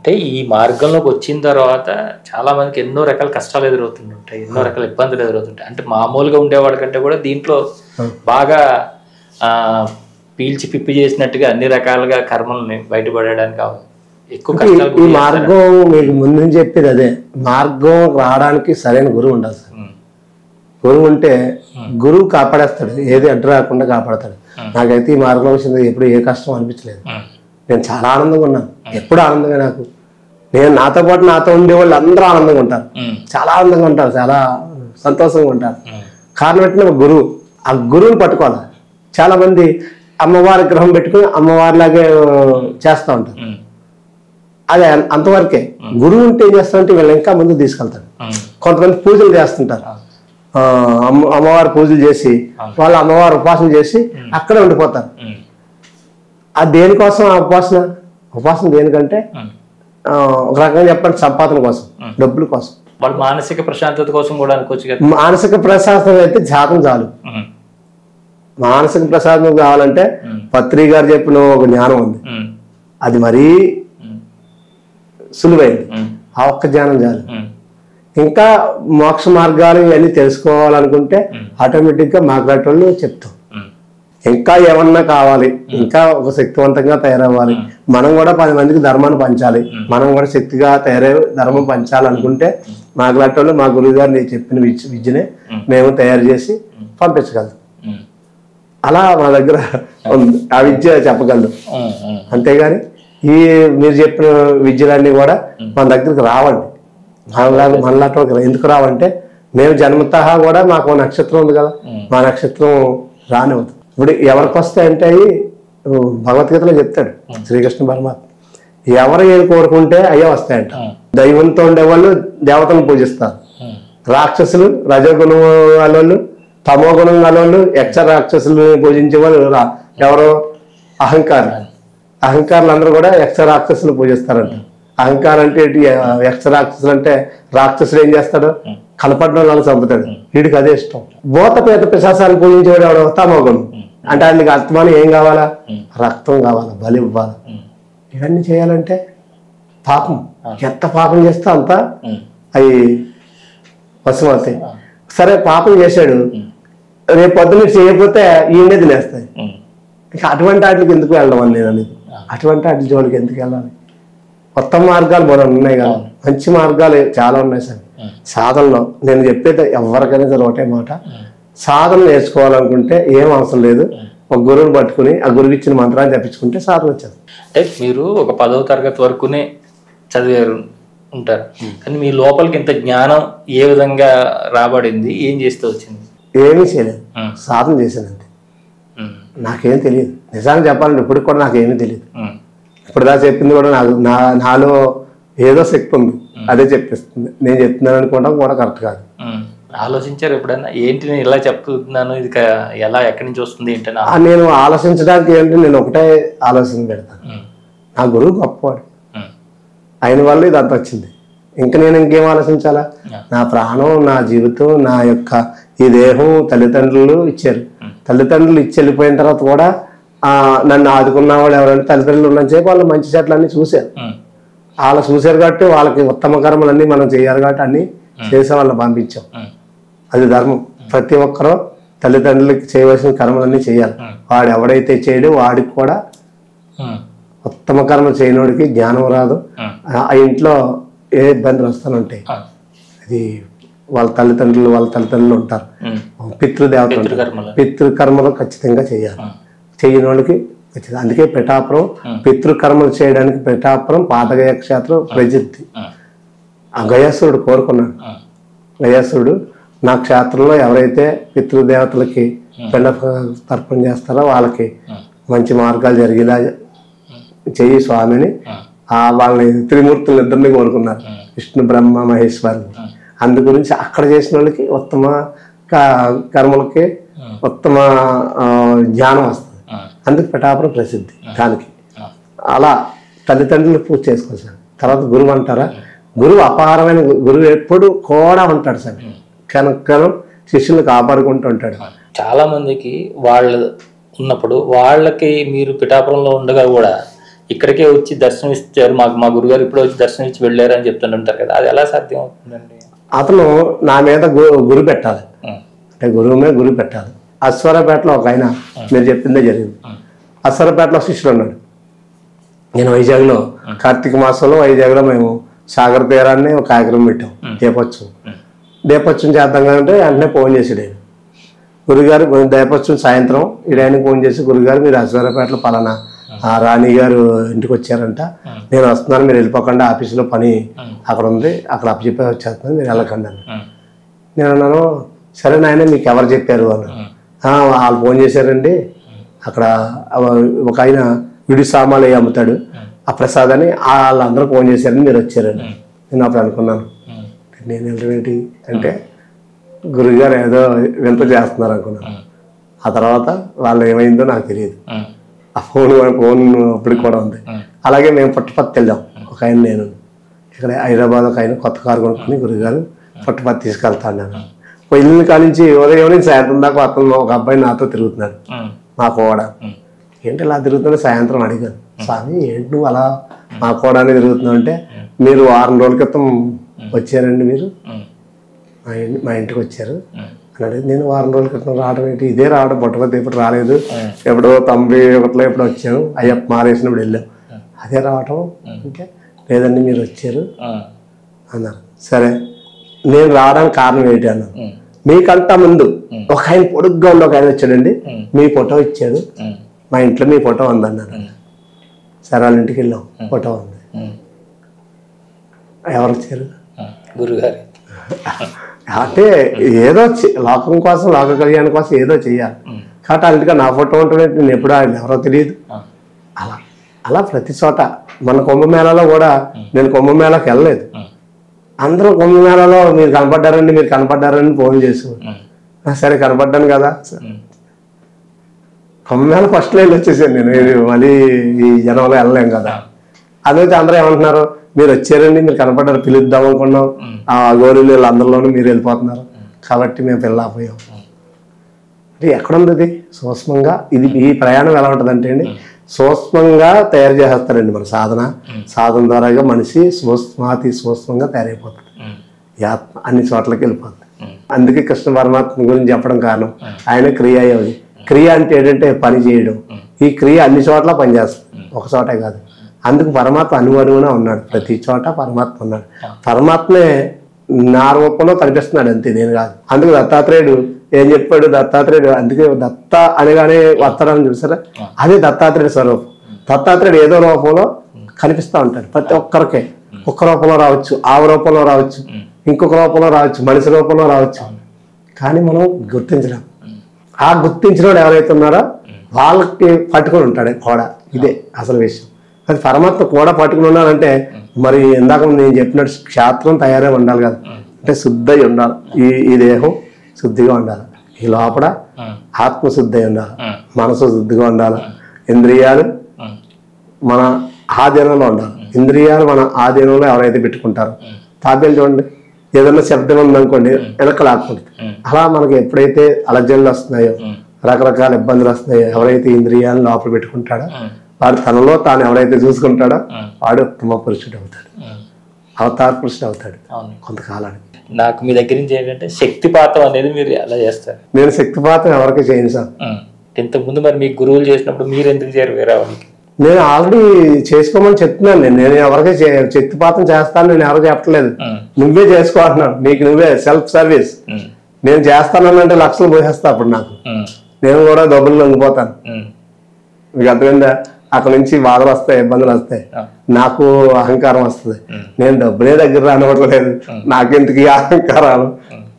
అంటే ఈ మార్గంలోకి వచ్చిన తర్వాత చాలా మందికి ఎన్నో రకాల కష్టాలు ఎదురవుతుంటాయి, ఎన్నో రకాల ఇబ్బందులు ఎదురవుతుంటాయి. అంటే మామూలుగా ఉండేవాడి కంటే కూడా దీంట్లో బాగా పీల్చి పిప్పి చేసినట్టుగా అన్ని రకాలుగా కర్మల్ని బయటపడడానికి ఎక్కువ కష్టాలు. ఈ మార్గం మీకు ముందు చెప్పేది అదే, మార్గం రావడానికి సరైన గురువు ఉండాలి సార్. గురువు ఉంటే గురువు కాపాడేస్తాడు, ఏది అడ్డు రాకుండా కాపాడతాడు. నాకైతే ఈ మార్గం వచ్చింది ఎప్పుడు ఏ కష్టం అనిపించలేదు. నేను చాలా ఆనందంగా ఉన్నాను, ఎప్పుడు ఆనందంగా. నాకు నేను నాతో పాటు నాతో ఉండే వాళ్ళు అందరూ ఆనందంగా ఉంటారు, చాలా ఆనందంగా ఉంటారు, చాలా సంతోషంగా ఉంటారు. కారణం ఏంటంటే గురువు, ఆ గురువుని పట్టుకోవాలి. చాలా మంది అమ్మవారి గ్రహం పెట్టుకుని అమ్మవారిలాగే చేస్తూ ఉంటారు, అదే అంతవరకే. గురువు ఉంటే ఏం చేస్తారంటే వీళ్ళు ఇంకా ముందుకు తీసుకెళ్తారు. కొంతమంది పూజలు చేస్తుంటారు, అమ్మవారి పూజలు చేసి వాళ్ళు అమ్మవారి ఉపాసన చేసి అక్కడే ఉండిపోతారు. అది దేనికోసం ఆ ఉపాసన దేనికంటే ఒక రకంగా చెప్పండి సంపాదన కోసం, డబ్బుల కోసం, వాళ్ళ మానసిక ప్రశాంతత కోసం కూడా అనుకోవచ్చు. మానసిక ప్రశాంతత అయితే జాతం చాలు. మానసిక ప్రశాంతత కావాలంటే పత్రి గారు చెప్పిన ఒక జ్ఞానం ఉంది, అది మరీ సులువైంది. ఆ ఒక్క జ్ఞానం చాలు. ఇంకా మోక్ష మార్గాలు ఇవన్నీ తెలుసుకోవాలనుకుంటే ఆటోమేటిక్గా మాట్లాడేటోళ్ళు చెప్తాం. ఇంకా ఏమన్నా కావాలి, ఇంకా ఒక శక్తివంతంగా తయారవ్వాలి, మనం కూడా 10 మందికి ధర్మాన్ని పంచాలి, మనం కూడా శక్తిగా తయారై ధర్మం పంచాలనుకుంటే మాట్లాడేటోళ్ళు మా గురువు గారు నేను చెప్పిన విద్యనే మేము తయారు చేసి పంపించగలం. అలా మా దగ్గర ఉంది, ఆ విద్య చెప్పగలదు. అంతేగాని ఈ మీరు చెప్పిన విద్యలన్నీ కూడా మన దగ్గరికి రావండి. మనలాంటి ఎందుకు రావంటే మేము జన్మతః కూడా మాకు నక్షత్రం ఉంది కదా, మా నక్షత్రం రానివ్వదు. ఇప్పుడు ఎవరికి వస్తాయంటే భగవద్గీతలో చెప్తాడు శ్రీకృష్ణ పరమాత్మ, ఎవరు ఏది కోరుకుంటే అయ్యే వస్తాయంట. దైవంతో ఉండేవాళ్ళు దేవతలను పూజిస్తారు, రాక్షసులు రజోగుణం వాళ్ళు, తమో గుణం వాళ్ళు, యక్ష రాక్షసులు పూజించే వాళ్ళు ఎవరో అహంకారులు అందరూ కూడా యక్ష రాక్షసులు పూజిస్తారంట. అహంకారం అంటే యక్ష రాక్షసులు అంటే రాక్షసుడు ఏం చేస్తాడు, కనపడడం వాళ్ళు చంపుతాడు, వీడికి అదే ఇష్టం. భూత పేద పిశాసాలు పూజించేవాడు ఎవడో తమో గుణం అంటే ఆయనకి ఆత్మానం ఏం కావాలా, రక్తం కావాలా, బలి ఇవ్వాలి. ఇవన్నీ చేయాలంటే పాపం, ఎంత పాపం చేస్తే అంత అవి వశమవుతాయి. సరే పాపం చేశాడు, రేపు పొద్దున్న చేయకపోతే ఈయనే తినేస్తాయి. ఇక అటువంటి వాటికి ఎందుకు వెళ్ళడం అని నేను అనేది, అటువంటి వాటి జోలికి ఎందుకు వెళ్ళాలి? కొత్త మార్గాలు మనం ఉన్నాయి కదా, మంచి మార్గాలు చాలా ఉన్నాయి సార్. సాధనలో నేను చెప్పేది ఎవరికైనా సరే ఒకటే మాట, సాధన నేర్చుకోవాలనుకుంటే ఏం అవసరం లేదు, ఒక గురువుని పట్టుకుని ఆ గురువు ఇచ్చిన మంత్రాన్ని చెప్పించుకుంటే సాధన వచ్చేది. అంటే మీరు ఒక 10వ తరగతి వరకునే చదివారు ఉంటారు, కానీ మీ లోపలికి ఇంత జ్ఞానం ఏ విధంగా రాబడింది, ఏం చేస్తే వచ్చింది? ఏమీ చేయలేదు, సాధన చేశానంతే. నాకేం తెలియదు, నిజానికి చెప్పాలంటే ఇప్పటికి కూడా నాకేమీ తెలియదు. ఇప్పుడు దా చెప్పింది కూడా నాలో ఏదో శక్తి ఉంది, అదే చెప్పిస్తుంది. నేను చెప్తున్నాను అనుకోవడం కూడా కరెక్ట్ కాదు. ఆలోచించారు ఎప్పుడైనా ఏంటి నేను ఇలా చెప్తున్నాను, ఇది ఎలా ఎక్కడి నుంచి వస్తుంది ఏంటని? నేను ఆలోచించడానికి ఏంటి, నేను ఒకటే ఆలోచన పెడతాను, నా గురువు గొప్పవాడు, ఆయన వల్ల ఇదంతా వచ్చింది, ఇంకా నేను ఇంకేం ఆలోచించాలా? నా ప్రాణం, నా జీవితం, నా యొక్క ఈ దేహం తల్లిదండ్రులు ఇచ్చారు. తల్లిదండ్రులు ఇచ్చి వెళ్ళిపోయిన తర్వాత కూడా నన్ను ఆదుకున్న వాళ్ళు ఎవరంటే తల్లిదండ్రులు ఉన్నంతసేపు వాళ్ళు మంచి చెట్లన్నీ చూశారు. వాళ్ళు చూశారు కాబట్టి వాళ్ళకి ఉత్తమ కర్మలన్నీ మనం చేయాలి కాబట్టి అన్ని చేసే వాళ్ళని పంపించాం. అది ధర్మం. ప్రతి ఒక్కరూ తల్లిదండ్రులకి చేయవలసిన కర్మలన్నీ చేయాలి. వాడు ఎవడైతే చేయడో వాడికి కూడా ఉత్తమ కర్మ చేయనోడికి జ్ఞానం రాదు. ఆ ఇంట్లో ఏ ఇబ్బందులు వస్తానంటాయి. అది వాళ్ళ తల్లిదండ్రులు ఉంటారు, పితృదేవతలు, పితృకర్మలు ఖచ్చితంగా చేయాలి. చేయని వాళ్ళకి ఖచ్చితంగా. అందుకే పిఠాపురం పితృకర్మలు చేయడానికి పిఠాపురం పాతగయ క్షేత్రం ప్రసిద్ధి. ఆ గయాసురుడు కోరుకున్నాడు, గయాసురుడు నా క్షేత్రంలో ఎవరైతే పితృదేవతలకి పిండ తర్పణ చేస్తారో వాళ్ళకి మంచి మార్గాలు జరిగేలా చెయ్యి స్వామిని వాళ్ళని త్రిమూర్తులు ఇద్దరిని కోరుకున్నారు, విష్ణు బ్రహ్మ మహేశ్వరుని. అందు గురించి అక్కడ చేసిన వాళ్ళకి ఉత్తమ కర్మలకి ఉత్తమ జ్ఞానం వస్తుంది. అందుకు పిఠాపురం ప్రసిద్ధి దానికి. అలా తల్లిదండ్రులు పూజ చేసుకోవాలి సార్. తర్వాత గురువు అంటారా, గురువు అపారమైన గురువు ఎప్పుడు కూడా ఉంటాడు సార్, కనుక శిష్యులు కాపాడుకుంటూ ఉంటాడు. చాలా మందికి వాళ్ళు ఉన్నప్పుడు వాళ్ళకి మీరు పిఠాపురంలో ఉండగా కూడా ఇక్కడికే వచ్చి దర్శనం ఇచ్చారు, మా గురుగారు ఇప్పుడే వచ్చి దర్శనం ఇచ్చి వెళ్ళారు అని చెప్తుంటారు కదా, అది ఎలా సాధ్యం అవుతుందండి? అతను నా మీద గురి పెట్టాలి, అంటే గురువు మీద గురి పెట్టాలి. అశ్వరపేటలో ఒక ఆయన మీరు చెప్పిందే జరిగింది. అశ్వరపేటలో శిష్యుడు ఉన్నాడు. నేను వైజాగ్లో కార్తీక మాసంలో వైజాగ్లో మేము సాగర్ తీరాన్ని ఒక కార్యక్రమం పెట్టాం, దీపోత్సవం చేద్దాం అంటే వెంటనే ఫోన్ చేసాడు ఆయన. గురుగారు దీపోత్సవం సాయంత్రం ఈడాయనకి ఫోన్ చేసి, గురుగారు మీరు అశ్వరపేటలో పలానా రాణి గారు ఇంటికి వచ్చారంట, నేను వస్తున్నాను, మీరు వెళ్ళిపోకుండా ఆఫీసులో పని అక్కడ ఉంది, అక్కడ అప్పచెప్పి వచ్చేస్తున్నాను, మీరు వెళ్ళకండి అని. నేను అన్నాను, సరే నాయన మీకు ఎవరు చెప్పారు అని. వాళ్ళు ఫోన్ చేశారండి, అక్కడ ఒక ఆయన విడి సామాన్లు అమ్ముతాడు ఆ ప్రసాద్ అని, వాళ్ళందరూ ఫోన్ చేశారని మీరు వచ్చారండి. నేను అప్పుడు అనుకున్నాను, నేను వెళ్ళేంటి అంటే గురుగారు ఏదో వింత చేస్తున్నారు అనుకున్నాను. ఆ తర్వాత వాళ్ళు ఏమైందో నాకు తెలియదు. ఆ ఫోన్ అప్పటికి కూడా ఉంది. అలాగే మేము పుట్టపర్తి వెళ్ళాం, ఒక ఆయన నేను ఇక్కడ హైదరాబాద్ ఒక ఆయన కొత్త కారు కొనుక్కుని గురుగారు పుట్టపర్తి తీసుకెళ్తాను నేను. వెళ్ళిన కాడి నుంచి ఉదయం నుంచి సాయంత్రం దాకా అతను ఒక అబ్బాయి నాతో తిరుగుతున్నాడు, మా కూడా. ఏంటి ఇలా తిరుగుతుంటే సాయంత్రం అడిగాను, స్వామి ఏంటి నువ్వు అలా మా కూడా తిరుగుతున్నావు అంటే, మీరు 6 రోజుల క్రితం వచ్చారండి, మీరు మా ఇంటికి వచ్చారు అని అడిగి, నేను 6 రోజుల క్రితం రావడం ఏంటి, ఇదే రావడం పుట్టపర్తి ఎప్పుడు రాలేదు, ఎప్పుడో 91లో ఎప్పుడు వచ్చాను, అయ్యప్ప మారేసినప్పుడు వెళ్ళాం, అదే రావటం అంటే లేదండి మీరు వచ్చారు అన్నారు. సరే నేను రావడానికి కారణం ఏంటి అన్నాను. మీకంటా ముందు ఒక ఆయన పొడుగ్గా ఉన్న ఒక ఆయన వచ్చాడండి, మీ ఫోటో ఇచ్చాడు, మా ఇంట్లో మీ ఫోటో ఉందన్నారు. సరే వాళ్ళ ఇంటికి వెళ్ళాం, ఫోటో ఉంది. ఎవరు వచ్చారు? గురుగారు. అంటే ఏదో లోకం కోసం, లోక కళ్యాణం కోసం ఏదో చెయ్యాలి కాబట్టి వాళ్ళ ఇంటికి నా ఫోటో ఉంటుంది. నేను ఎప్పుడు ఆయన ఎవరో తెలియదు. అలా అలా ప్రతి చోట మన కుంభమేళాలో కూడా నేను కుంభమేళాకి వెళ్ళలేదు, అందరూ కుంభమేళాలో మీరు కనపడ్డారని ఫోన్ చేసేవాడు. సరే కనపడ్డాను కదా, కుంభమేళ ఫస్ట్ లైన్ వచ్చేసాను నేను, మళ్ళీ ఈ జనంలో వెళ్ళలేం కదా. అదైతే అందరూ ఏమంటున్నారు, మీరు వచ్చారండి, మీరు కనపడ్డారు, పిలుద్దాం అనుకున్నాం, ఆ గోరీలు అందరిలోనూ మీరు వెళ్ళిపోతున్నారు కాబట్టి మేము పిల్లపోయాం. అంటే ఎక్కడుంది ఇది సూక్ష్మంగా? ఇది ఈ ప్రయాణం ఎలా ఉంటుందంటే అండి, సూక్ష్మంగా తయారు చేసేస్తారండి మన సాధన ద్వారాగా మనిషి సూక్ష్మంగా తయారైపోతుంది, ఈ ఆత్మ అన్ని చోట్లకి వెళ్ళిపోతుంది. అందుకే కృష్ణ పరమాత్మ గురించి చెప్పడం కారణం ఆయన క్రియాయోగి. క్రియ అంటే ఏంటంటే పని చేయడం. ఈ క్రియ అన్ని చోట్ల పనిచేస్తుంది, ఒక చోటే కాదు. అందుకు పరమాత్మ అనువనువున ఉన్నాడు, ప్రతి చోట పరమాత్మ ఉన్నాడు. పరమాత్మే నా రూపంలో కనిపిస్తున్నాడు అంతే, నేను కాదు. అందుకు దత్తాత్రేయుడు ఏం చెప్పాడు, అందుకే దత్త అనగానే వస్తాడని చూసారా, అదే దత్తాత్రేయుడు స్వరూపం. దత్తాత్రేయుడు ఏదో రూపంలో కనిపిస్తూ ఉంటాడు ప్రతి ఒక్కరికే. ఒక్క రూపంలో రావచ్చు, ఆవు రూపంలో రావచ్చు, ఇంకొక రూపంలో రావచ్చు, మనిషి రూపంలో రావచ్చు, కానీ మనం గుర్తించలేం. ఆ గుర్తించినోడు ఎవరైతే ఉన్నారో వాళ్ళకి పట్టుకొని ఉంటాడు కూడా. ఇదే అసలు విషయం. అది పరమాత్మ కూడా పట్టుకుని ఉన్నారంటే మరి ఇందాక నేను చెప్పినట్టు క్షేత్రం తయారై ఉండాలి కదా, అంటే శుద్ధి ఉండాలి, ఈ దేహం శుద్ధిగా ఉండాలి, ఈ లోపల ఆత్మ శుద్ధి ఉండాలి, మనసు శుద్ధిగా ఉండాలి, ఇంద్రియాలు మన ఆధీనంలో ఉండాలి. ఇంద్రియాలు మన ఆధీనంలో ఎవరైతే పెట్టుకుంటారో, తాబేలు చూడండి, ఏదైనా శబ్దం ఉందనుకోండి వెనక లాక్కుంటుంది. అలా మనకి ఎప్పుడైతే అలజడులు వస్తున్నాయో, రకరకాల ఇబ్బందులు వస్తున్నాయో, ఎవరైతే ఇంద్రియాలను లోపల పెట్టుకుంటాడో వాడు తనలో తాను ఎవరైతే చూసుకుంటాడో వాడు ఉత్తమ పురుషుడు అవుతాడు, అవతార పురుషుడు అవుతాడు కొంతకాలానికి. నాకు మీ దగ్గర నుంచి ఏంటంటే శక్తిపాతం అనేది మీరు ఎలా చేస్తారు? నేను శక్తిపాతం ఎవరికి చేయను సార్. ఇంతకుముందు మరి మీ గురువులు చేసినప్పుడు మీరు ఎందుకు చేయరు వేరే వాళ్ళకి? నేను ఆల్రెడీ చేసుకోమని చెప్తున్నాను. నేను ఎవరికీ శక్తిపాతం చేస్తాను నేను ఎవరికి చెప్పట్లేదు, నువ్వే చేసుకోవాలన్నాను. నీకు నువ్వే సెల్ఫ్ సర్వీస్. నేను చేస్తానంటే లక్షలు పోసేస్తా, అప్పుడు నాకు నేను కూడా డబ్బులు లొంగిపోతాను. మీకు అర్థమైందా? అక్కడ నుంచి బాధలు వస్తాయి, ఇబ్బందులు వస్తాయి, నాకు అహంకారం వస్తుంది. నేను డబ్బులే దగ్గర రానివ్వట్లేదు, నాకెందుకు ఈ అహంకారాలు?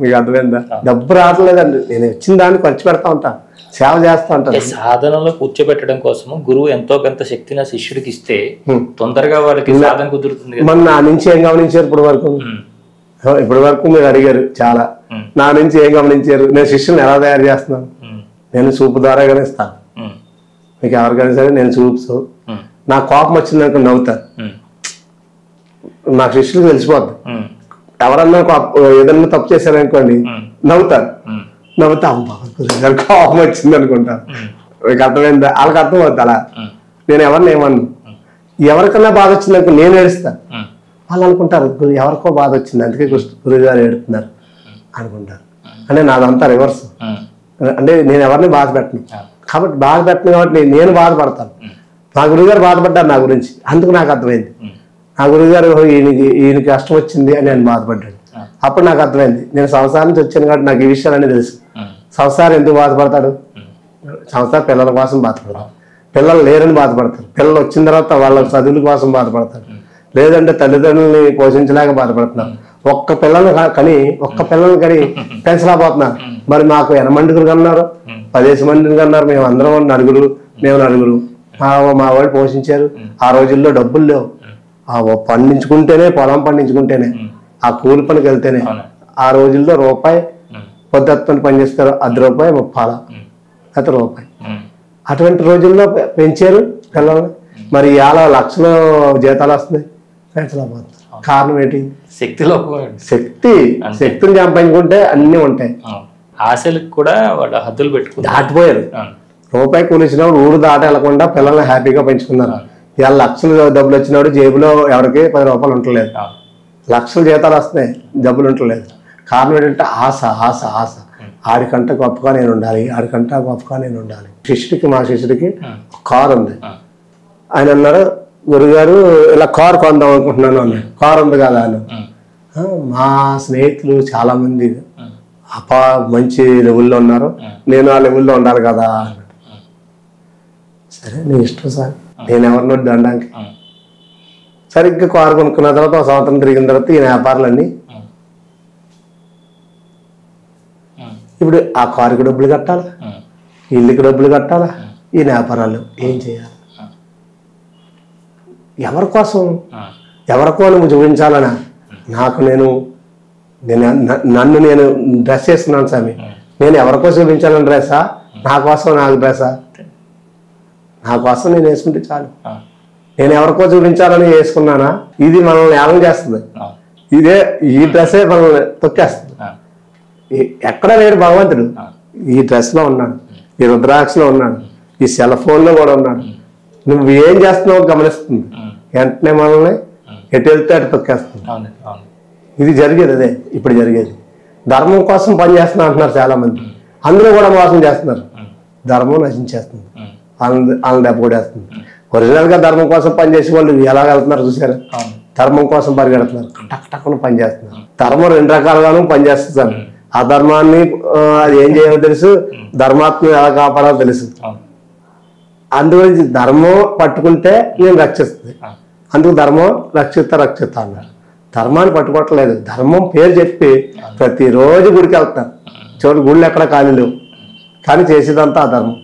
మీకు అర్థమైందా? డబ్బు రావట్లేదండి, నేను వచ్చిన దాన్ని ఖర్చు పెడతా ఉంటాను, సేవ చేస్తా ఉంటాను. సాధనలో కూర్చోబెట్టడం కోసం గురువు ఎంతో కొంత శక్తిని శిష్యుడికి ఇస్తే తొందరగా వాళ్ళకి సాధన కుదురుతుంది. మన నా నుంచి ఏం గమనించారు ఇప్పటి వరకు మీరు అడిగారు చాలా. నా నుంచి ఏం గమనించారు? నేను శిష్యుని ఎలా తయారు చేస్తున్నాను? నేను చూపు ద్వారాగానే ఇస్తాను. మీకు ఎవరికైనా సరే నేను చూపు, నాకు కోపం వచ్చిందనుకో నవ్వుతాను, నాకు శిష్యులకు తెలిసిపోద్ది. ఎవరన్నా ఏదన్నా తప్పు చేశారనుకోండి నవ్వుతాను, నవ్వుతా కోపం వచ్చింది అనుకుంటాను. మీకు అర్థమైందా? వాళ్ళకి అర్థం అవుద్ది. అలా నేను ఎవరిని ఏమన్నా ఎవరికన్నా బాధ వచ్చిందనుకో నేను ఏడుస్తాను. వాళ్ళు అనుకుంటారు ఎవరికో బాధ వచ్చింది అందుకే గురువు గారు ఏడుతున్నారు అనుకుంటారు. అంటే నాదంతా రివర్స్. అంటే నేను ఎవరిని బాధ పెట్టను కాబట్టి నేను బాధపడతాను. మా గురువుగారు బాధపడ్డారు నా గురించి, అందుకు నాకు అర్థమైంది. నా గురువుగారు ఈయనకి కష్టం వచ్చింది అని నేను బాధపడ్డాడు. అప్పుడు నాకు అర్థమైంది నేను సంసారం నుంచి వచ్చాను కాబట్టి నాకు ఈ విషయాలన్నీ తెలుసు. సంసారం ఎందుకు బాధపడతాడు? సంసారం పిల్లల కోసం బాధపడతాడు, పిల్లలు లేరని బాధపడతారు, పిల్లలు వచ్చిన తర్వాత వాళ్ళ చదువుల కోసం బాధపడతారు, లేదంటే తల్లిదండ్రులని పోషించలేక బాధపడుతున్నారు. ఒక్క పిల్లల్ని కని పెంచలేకపోతున్నారు. మరి మాకు 8 మందికి కన్నారు, 10 మందిని కన్నారు, మేము అందరం నలుగురు మా వాళ్ళు పోషించారు. ఆ రోజుల్లో డబ్బులు లేవు, పండించుకుంటేనే పొలం పండించుకుంటేనే ఆ కూలి పనికి వెళ్తేనే ఆ రోజుల్లో రూపాయి పొద్దున్న పని చేస్తారు, ₹10 30 గత రూపాయి. అటువంటి రోజుల్లో పెంచారు పిల్లల్ని. మరి ఇలా లక్షలు జీతాలు వస్తున్నాయి, పెంచలేకపోతున్నారు. కారణం ఏంటి? శక్తిని సంపాదించుకుంటే అన్ని ఉంటాయి. ఆశలకు కూడా వాళ్ళ హద్దులు పెట్టుకుని దాటిపోయారు. రూపాయి కూలి ఇచ్చినప్పుడు ఊరు దాటి వెళ్లకుండా పిల్లల్ని హ్యాపీగా పెంచుకున్నారు. ఇవాళ లక్షలు డబ్బులు వచ్చినప్పుడు జేబులో ఎవరికి ₹10 ఉండలేదు, లక్షల జీతాలు వస్తున్నాయి, డబ్బులు ఉండలేదు. కారణం ఏంటంటే ఆశ ఆశ ఆశ. ఆడికంటే గొప్పగా నేను ఉండాలి, ఆడికంటే గొప్పగా నేను ఉండాలి. మా శిష్యుడికి కారు ఉంది. ఆయన అన్నారు గురుగారు ఇలా కారు కొందాం అనుకుంటున్నాను అన్నాడు. కారు ఉంది కదా అని. మా స్నేహితులు చాలా మంది మంచి లెవెల్లో ఉన్నారు, నేను ఆ లెవెల్లో ఉండాలి కదా అన్నాడు. సరే నీ ఇష్టం సార్, నేను ఎవరినో దండానికి. సరిగ్గా కారు కొనుక్కున్న తర్వాత ఒక సంవత్సరం తిరిగిన తర్వాత ఈ వ్యాపారాలన్నీ ఇప్పుడు ఆ కారుకి డబ్బులు కట్టాలా, ఇల్లుకి డబ్బులు కట్టాలా, ఈ వ్యాపారాలు ఏం చేయాలి? ఎవరికోసం నువ్వు చూపించాలనా? నన్ను నేను డ్రెస్ వేసుకున్నాను స్వామి, నేను ఎవరికోసం చూపించాలని డ్రెస్సా? నా కోసం నాకు డ్రెస్సా? నా కోసం నేను వేసుకుంటే చాలు. నేను ఎవరికో చూపించాలని వేసుకున్నానా? ఇది మనల్ని యాగం చేస్తుంది. ఈ డ్రెస్సే మనల్ని తొక్కేస్తుంది. ఎక్కడ లేడు భగవంతుడు. ఈ డ్రెస్లో ఉన్నాడు, ఈ రుద్రాక్షలో ఉన్నాడు, ఈ సెల్ ఫోన్లో కూడా ఉన్నాడు. నువ్వు ఏం చేస్తున్నావు గమనిస్తుంది, వెంటనే మనల్ని ఎటు వెళ్తే అటు తొక్కేస్తుంది. ఇది జరిగేది, అదే ఇప్పుడు జరిగేది. ధర్మం కోసం పని చేస్తున్నా అంటున్నారు చాలా మంది, అందరూ కూడా మోసం చేస్తున్నారు. ధర్మం నశించేస్తుంది, వాళ్ళని దెబ్బ కొట్టేస్తుంది. ఒరిజినల్ గా ధర్మం కోసం పనిచేసే వాళ్ళు ఎలా వెళ్తున్నారు చూసారా? ధర్మం కోసం పరిగెడుతున్నారు, టక్కున పనిచేస్తున్నారు. ధర్మం 2 రకాలుగాను పనిచేస్తుంది. ఆ ధర్మాన్ని అది ఏం చేయాలో తెలుసు, ధర్మాత్మ ఎలా కాపాడాలో తెలుసు. అందుగురించి ధర్మం పట్టుకుంటే నేను రక్షిస్తుంది. అందుకు ధర్మం రక్షిస్తా అన్నారు. ధర్మాన్ని పట్టుకోవట్లేదు, ధర్మం పేరు చెప్పి ప్రతిరోజు గుడికి వెళ్తారు. చూడు గుళ్ళు ఎక్కడ ఖాళీ లేవు, కానీ చేసేదంతా ఆ ధర్మం.